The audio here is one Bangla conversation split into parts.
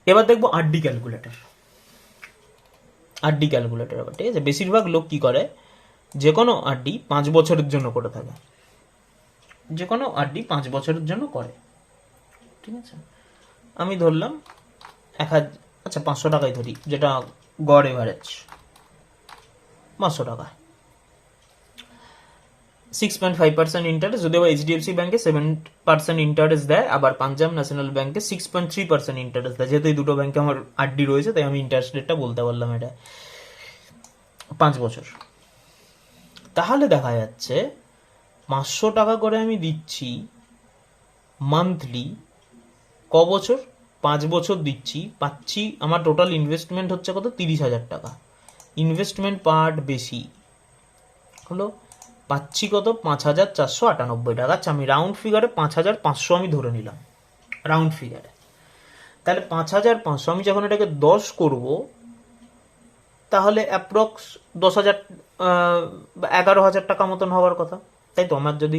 এবার দেখবো আরডি ক্যালকুলেটর। আরডি ক্যালকুলেটর আবার, ঠিক আছে। বেশিরভাগ লোক কি করে, যে কোনো আরডি 5 বছরের জন্য করে থাকে, যে কোনো আরডি 5 বছরের জন্য করে, ঠিক আছে। আমি ধরলাম 1000, আচ্ছা 500 টাকাই ধরি, যেটা গড় এভারেজ 500 টাকা, 6.5% ইন্টারেস্ট। যদিও এইচডিএফসি ব্যাংকে 7% ইন্টারেস্ট দেয়, আবার পাঞ্জাব ন্যাশনাল ব্যাংকে 6.3% ইন্টারেস্ট দেয়। যেহেতু এই দুটো ব্যাংকে আমার আরডি রয়েছে, তাই আমি ইন্টারেস্ট রেটটা বলতে পারলাম। এটা 5 বছর। তাহলে দেখা যাচ্ছে 500 টাকা করে আমি দিচ্ছি মান্থলি, ক বছর, 5 বছর দিচ্ছি, পাচ্ছি আমার টোটাল ইনভেস্টমেন্ট হচ্ছে কত, 30,000 টাকা। ইনভেস্টমেন্ট পার্ট বেশি হলো, পাচ্ছি কত, 5,498 টাকা। আচ্ছা আমি রাউন্ড ফিগারে 5,500 আমি ধরে নিলাম, রাউন্ড ফিগারে। তাহলে 5,500 আমি যখন এটাকে 10 করব, তাহলে অ্যাপ্রক্স 10,000, 11,000 টাকা মতন হওয়ার কথা, তাই তো। আমার যদি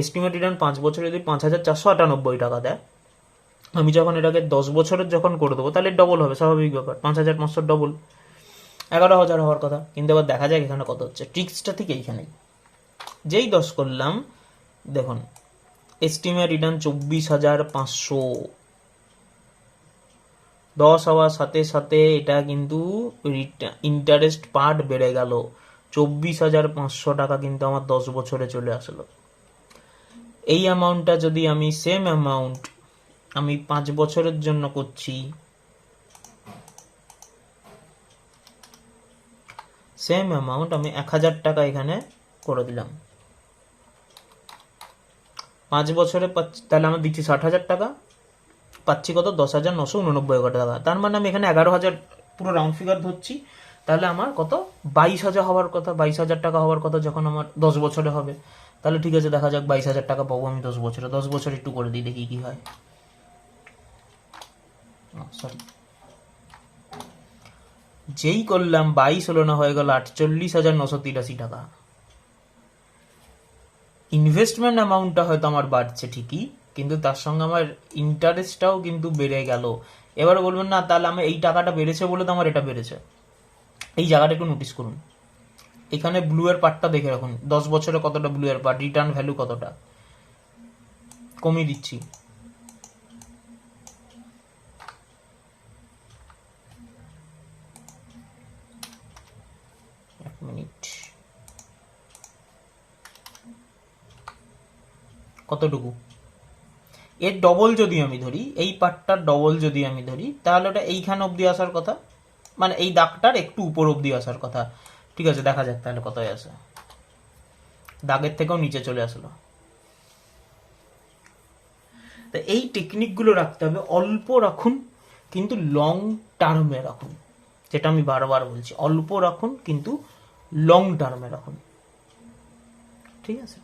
এস্টিমেট রিটার্ন 5 বছরে যদি 5,498 টাকা দেয়, আমি যখন এটাকে 10 বছরের যখন করে দেবো, তাহলে ডবল হবে, স্বাভাবিক ব্যাপার। 5,500 ডবল 11,000 হওয়ার কথা। কিন্তু এবার দেখা যাক এখানে কত হচ্ছে। ট্রিক্সটা ঠিক এইখানেই। যেই 10 করলাম, দেখুন এস্টিমেট রিটার্ন 24,500। 10 হওয়ার সাথে সাথে এটা কিন্তু ইন্টারেস্ট পার্ট বেড়ে গেল, 24,500 টাকা কিন্তু আমার 10 বছরে চলে আসলো। এই অ্যামাউন্টটা যদি আমি সেম অ্যামাউন্ট আমি 5 বছরের জন্য করছি, সেম অ্যামাউন্ট আমি 1,000 টাকা এখানে করে দিলাম, 5 বছরে পাচ্ছি, তাহলে আমার দিচ্ছি 60,000 টাকা, পাচ্ছি কত, 10,989 টাকা। তার মানে আমি এখানে 11,000 পুরো রাউন্ড ফিগার ধরছি। তাহলে আমার কত, 22,000 হওয়ার কথা, 22,000 টাকা হওয়ার কথা যখন আমার 10 বছরে হবে। তাহলে ঠিক আছে, দেখা যাক 22,000 টাকা পাবো আমি 10 বছরে। 10 বছর একটু করে দিই, দেখি কি হয়। সরি, যেই করলাম 22 হলো না, হয়ে গেল 48,983 টাকা। ইনভেস্টমেন্ট অ্যামাউন্টটা হয়তো আমার বাড়ছে ঠিকই, কিন্তু তার সঙ্গে আমার ইন্টারেস্টটাও কিন্তু বেড়ে গেল। এবারে বলবেন না তাহলে আমি এই টাকাটা বেড়েছে বলে তো আমার এটা বেড়েছে। এই জায়গাটা একটু নোটিস করুন, এখানে ব্লু এর পার্টটা দেখে রাখুন, 10 বছরে কতটা ব্লু এর পার্ট, রিটার্ন ভ্যালু কতটা। কমিয়ে দিচ্ছি, এক মিনিট, কতটুকু, এর ডবল যদি আমি ধরি, এই পার্টটার ডবল যদি আমি ধরি, তাহলে ওটা এইখানে অবধি আসার কথা, মানে এই দাগটার একটু উপর অবধি আসার কথা। ঠিক আছে, দেখা যাক তাহলে কতই আসে। দাগের থেকেও নিচে চলে আসলো। তা এই টেকনিকগুলো রাখতে হবে, অল্প রাখুন কিন্তু লং টার্মে রাখুন। যেটা আমি বারবার বলছি, অল্প রাখুন কিন্তু লং টার্মে রাখুন, ঠিক আছে।